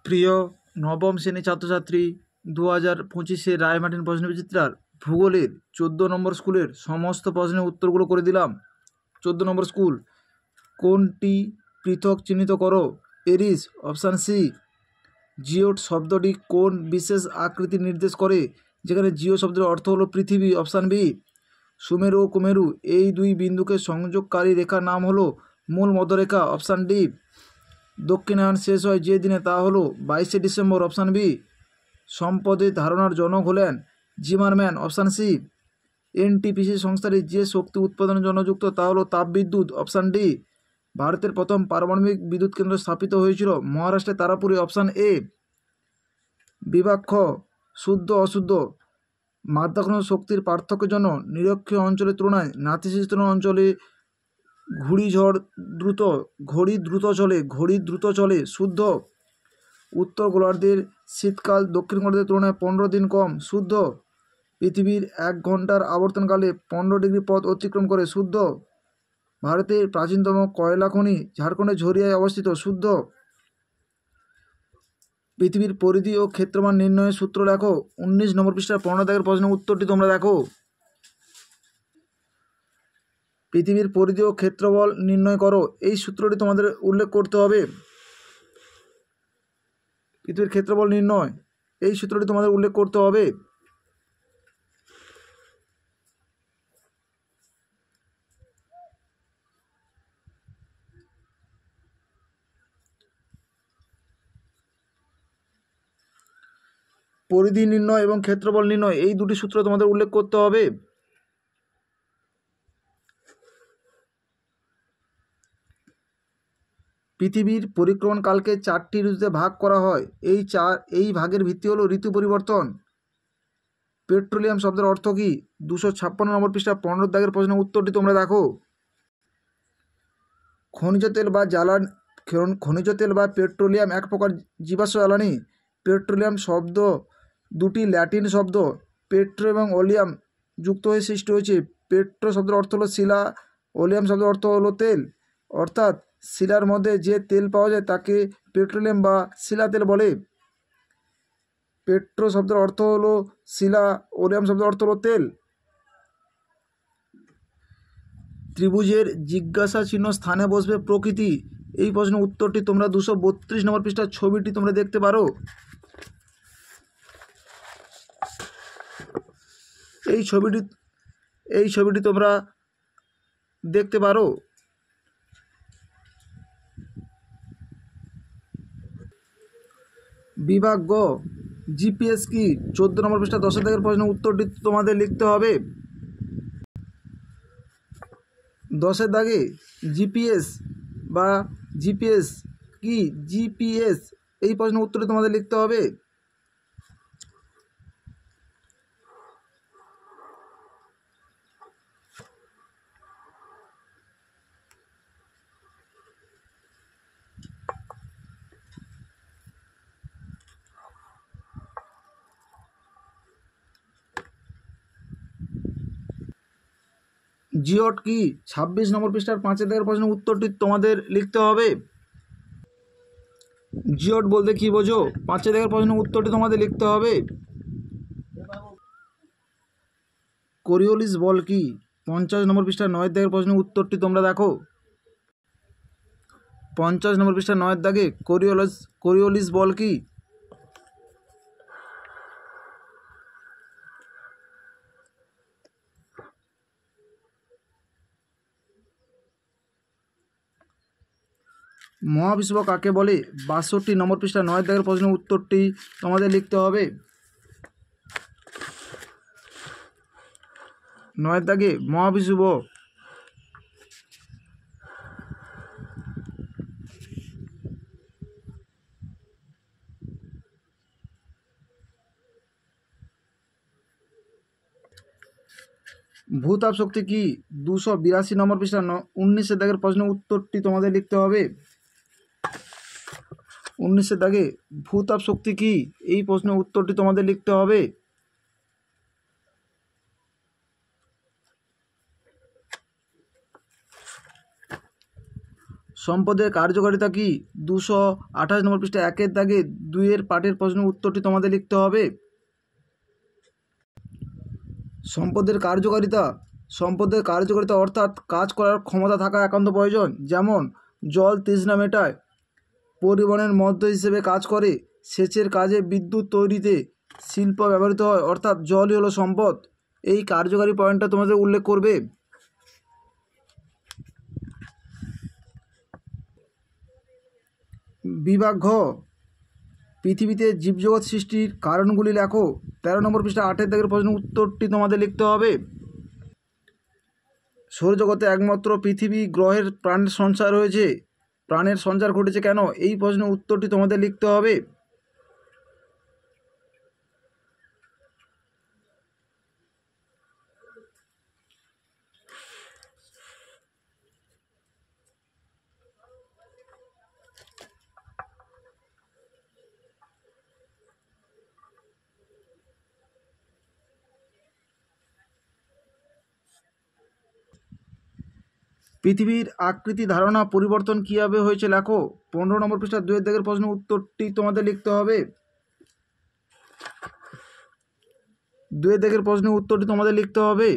প্রিয় নবম শ্রেণী ছাত্রছাত্রী, 2025 রায়মার্টিন প্রশ্নবিচিত্রার ভূগোলের 14 নম্বর স্কুলের সমস্ত প্রশ্নের উত্তরগুলো করে দিলাম। 14 নম্বর স্কুল, কোনটি পৃথক চিহ্নিত করো? এরিস, অপশান সি। জিওট শব্দটি কোন বিশেষ আকৃতি নির্দেশ করে, যেখানে জিও শব্দের অর্থ হলো পৃথিবী? Option B. সুমেরু ও কুমেরু এই দুই বিন্দুকে সংযোগকারী রেখার নাম হলো মূল মধ্যরেখা? Option D. দক্ষিণায়ন শেষ হয় যে দিনে, তা হলো 22শে ডিসেম্বর? Option B. সম্পদের ধারণার জনক হলেন জিমারম্যান? Option C. এনটিপিসি সংস্থাটি যে শক্তি উৎপাদনের জন্য যুক্ত, তা হলো তাপবিদ্যুৎ? Option D. ভারতের প্রথম পারমাণবিক বিদ্যুৎ কেন্দ্র স্থাপিত হয়েছিল মহারাষ্ট্রের তারাপুরে? Option A. বিভাগ খ, শুদ্ধ অশুদ্ধ মাধ্যাকর্ষণ শক্তির পার্থক্যের জন্য নিরক্ষীয় অঞ্চলের তুলনায় নাতিশীতোষ্ণ অঞ্চলে ঘড়ি দ্রুত চলে? শুদ্ধ। উত্তর গোলার্ধের শীতকাল দক্ষিণ গোলার্ধের তুলনায় 15 দিন কম? শুদ্ধ। পৃথিবীর 1 ঘন্টার আবর্তনকালে 15 ডিগ্রি পথ অতিক্রম করে? শুদ্ধ। ভারতের প্রাচীনতম কয়লা খনি ঝাড়খণ্ডের ঝরিয়ায় অবস্থিত? শুদ্ধ। পৃথিবীর পরিধি ও ক্ষেত্রমান নির্ণয়ের সূত্র লেখো। 19 নম্বর পৃষ্ঠার 15 দাগের প্রশ্নের উত্তরটি তোমরা দেখো। পৃথিবীর পরিধি ও ক্ষেত্রফল নির্ণয় করো, এই সূত্রটি তোমাদের উল্লেখ করতে হবে। পৃথিবীর ক্ষেত্রফল নির্ণয়, এই সূত্রটি তোমাদের উল্লেখ করতে হবে। পরিধি নির্ণয় এবং ক্ষেত্রফল নির্ণয়, এই দুটি সূত্র তোমাদের উল্লেখ করতে হবে। পৃথিবীর পরিক্রমণকালকে 4টি ঋতুতে ভাগ করা হয়, এই ভাগের ভিত্তি হলো ঋতু পরিবর্তন। পেট্রোলিয়াম শব্দের অর্থ কি? 256 নম্বর পৃষ্ঠা 15 দাগের প্রশ্নের উত্তরটি তোমরা দেখো। খনিজ তেল বা পেট্রোলিয়াম এক প্রকার জীবাশ্ম জ্বালানি। পেট্রোলিয়াম শব্দ দুটি ল্যাটিন শব্দ পেট্রো এবং ওলিয়াম যুক্ত হয়ে সৃষ্টি হয়েছে। পেট্রো শব্দের অর্থ হলো শিলা, ওলিয়াম শব্দের অর্থ হলো তেল। অর্থাৎ শিলার মধ্যে যে তেল পাওয়া যায় তাকে পেট্রোলিয়াম বা শিলা তেল বলে। পেট্রো শব্দের অর্থ হলো শিলা, ওলিয়াম শব্দের অর্থ হলো তেল। ত্রিভুজের জিজ্ঞাসা চিহ্ন স্থানে বসবে প্রকৃতি, এই প্রশ্নের উত্তরটি তোমরা 232 নম্বর পৃষ্ঠার ছবিটি তোমরা দেখতে পারো। এই ছবিটি তোমরা দেখতে পারো। বিভাগ গ, জিপিএস কি? 14 নম্বর পৃষ্ঠা 10 দাগের প্রশ্নের উত্তরটি তোমাদের লিখতে হবে। 10 দাগে জিপিএস কি? জিপিএস এই প্রশ্নের উত্তরটি তোমাদের লিখতে হবে। জিওট কি? 26 নম্বর পৃষ্ঠার 5 দাগের প্রশ্নের উত্তরটি তোমাদের লিখতে হবে। জিওট বলতে কি বোঝো? 5 দাগের প্রশ্নের উত্তরটি তোমাদের লিখতে হবে। কোরিওলিস বল কি? 50 নম্বর পৃষ্ঠার 9 দাগের প্রশ্নের উত্তরটি তোমরা দেখো। 50 নম্বর পৃষ্ঠার 9 দাগে কোরিওলিস বল কি? মহাবিশ্ব কাকে বলে? 62 নম্বর পৃষ্ঠা 9 দাগের প্রশ্নের উত্তরটি তোমাদের লিখতে হবে। 9 দাগে মহাবিশ্ব। ভূতাপ শক্তি কি? 282 নম্বর পৃষ্ঠা 19 দাগের প্রশ্নের উত্তরটি তোমাদের লিখতে হবে। 19 দাগে ভূতাপ শক্তি কি? এই প্রশ্নের উত্তরটি তোমাদের লিখতে হবে। সম্পদের কার্যকারিতা কি? 228 নম্বর পৃষ্ঠা 1-এর দাগে 2-এর পাঠের প্রশ্নের উত্তরটি তোমাদের লিখতে হবে। সম্পদের কার্যকারিতা অর্থাৎ কাজ করার ক্ষমতা থাকা একান্ত প্রয়োজন। যেমন জল তৃষ্ণা মেটায়, পরিবহনের মধ্য হিসেবে কাজ করে, সেচের কাজে, বিদ্যুৎ তৈরিতে, শিল্প ব্যবহৃত হয়, অর্থাৎ জলই হলো সম্পদ। এই কার্যকারী পয়েন্টটা তোমাদের উল্লেখ করবে। বিভাগ ঘ, পৃথিবীতে জীবজগৎ সৃষ্টির কারণগুলি লেখো। 13 নম্বর পৃষ্ঠা 8-এর দাগের প্রশ্নের উত্তরটি তোমাদের লিখতে হবে। সৌরজগতে একমাত্র পৃথিবী গ্রহের প্রাণের সঞ্চার রয়েছে। প্রাণের সঞ্চার ঘটেছে কেন? এই প্রশ্নের উত্তরটি তোমাদের লিখতে হবে। পৃথিবীর আকৃতি ধারণা পরিবর্তন কীভাবে হয়েছে লেখো। 15 নম্বর পৃষ্ঠা 2-এর দাগের প্রশ্নের উত্তরটি তোমাদের লিখতে হবে। 2-এর দাগের প্রশ্নের উত্তরটি তোমাদের লিখতে হবে।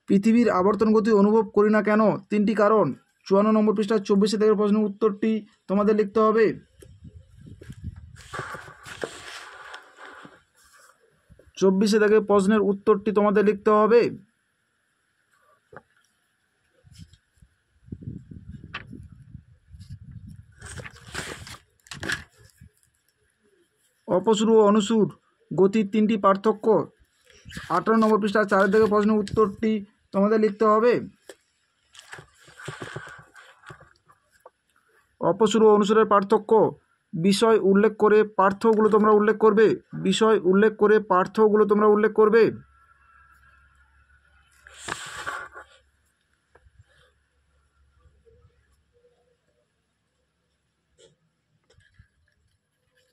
পৃথিবীর আবর্তন গতি অনুভব করি না কেন? 3টি কারণ। 54 নম্বর পৃষ্ঠা 24-এর দাগের প্রশ্নের উত্তরটি তোমাদের লিখতে হবে। 24 দাগের প্রশ্নের উত্তরটি তোমাদের লিখতে হবে। অপসূর ও অনুসূর গতির 3টি পার্থক্য। 18 নম্বর পৃষ্ঠা 4-এর দাগের প্রশ্নের উত্তরটি তোমাদের লিখতে হবে। অপসূর ও অনুসূরের পার্থক্য। বিষয় উল্লেখ করে পার্থক্যগুলো তোমরা উল্লেখ করবে।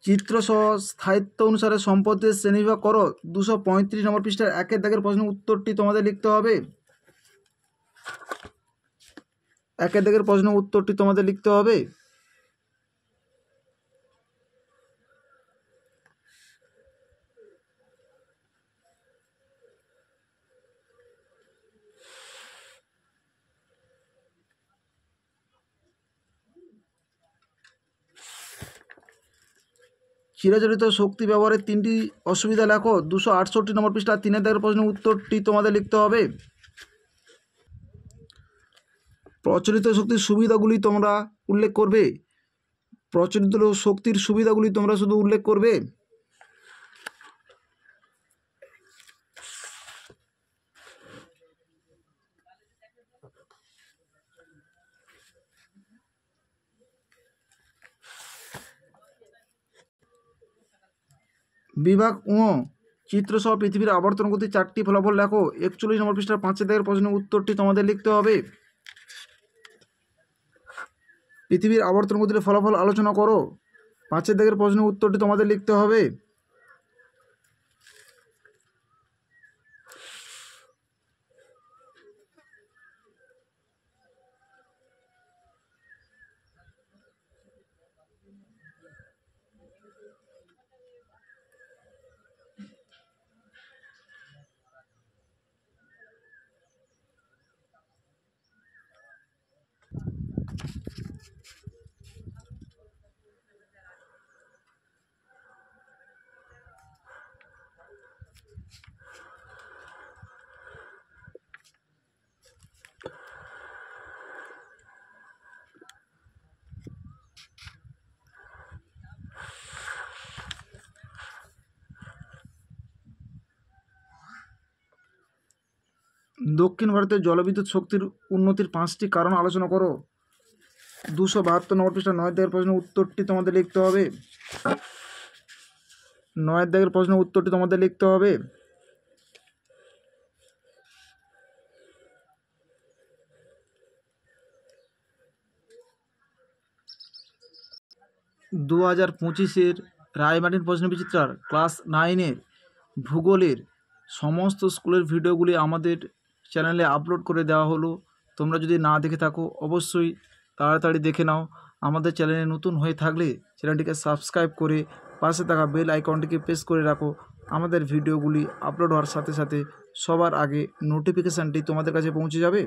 চিত্রসহ স্থায়িত্ব অনুসারে সম্পদের শ্রেণীবিভাগ করো। 235 নম্বর পৃষ্ঠার 1-এর দাগের প্রশ্নের উত্তরটি তোমাদের লিখতে হবে। 1-এর দাগের প্রশ্নের উত্তরটি তোমাদের লিখতে হবে। চিরাচরিত শক্তি ব্যবহারের 3টি অসুবিধা লেখো। 268 নম্বর পৃষ্ঠা 3-এর দাগের প্রশ্নের উত্তরটি তোমাদের লিখতে হবে। প্রচলিত শক্তির সুবিধাগুলি তোমরা উল্লেখ করবে। প্রচলিত শক্তির সুবিধাগুলি তোমরা শুধু উল্লেখ করবে। বিভাগ ও, চিত্রসহ পৃথিবীর আবর্তন গতির 4টি ফলাফল লেখো। 41 নম্বর পৃষ্ঠার 5-এর দাগের প্রশ্নের উত্তরটি তোমাদের লিখতে হবে। পৃথিবীর আবর্তন গতির ফলাফল আলোচনা করো। 5-এর দাগের প্রশ্নের উত্তরটি তোমাদের লিখতে হবে। দক্ষিণ ভারতের জলবিদ্যুৎ শক্তির উন্নতির 5টি কারণ আলোচনা করো। 272 নম্বর পৃষ্ঠা 9-এর দাগের প্রশ্নের উত্তরটি তোমাদের লিখতে হবে। 9-এর দাগের প্রশ্নের উত্তরটি তোমাদের লিখতে হবে। 2025-এর রায়মার্টিন প্রশ্নবিচিত্রার ক্লাস 9-এর ভূগোলের সমস্ত স্কুলের ভিডিওগুলি আমাদের চ্যানেলে আপলোড করে দেওয়া হলো। তোমরা যদি না দেখে থাকো অবশ্যই তাড়াতাড়ি দেখে নাও। আমাদের চ্যানেলে নতুন হয়ে থাকলে চ্যানেলটিকে সাবস্ক্রাইব করে পাশে থাকা বেল আইকনটিকে প্রেস করে রাখো। আমাদের ভিডিওগুলি আপলোড হওয়ার সাথে সাথে সবার আগে নোটিফিকেশানটি তোমাদের কাছে পৌঁছে যাবে।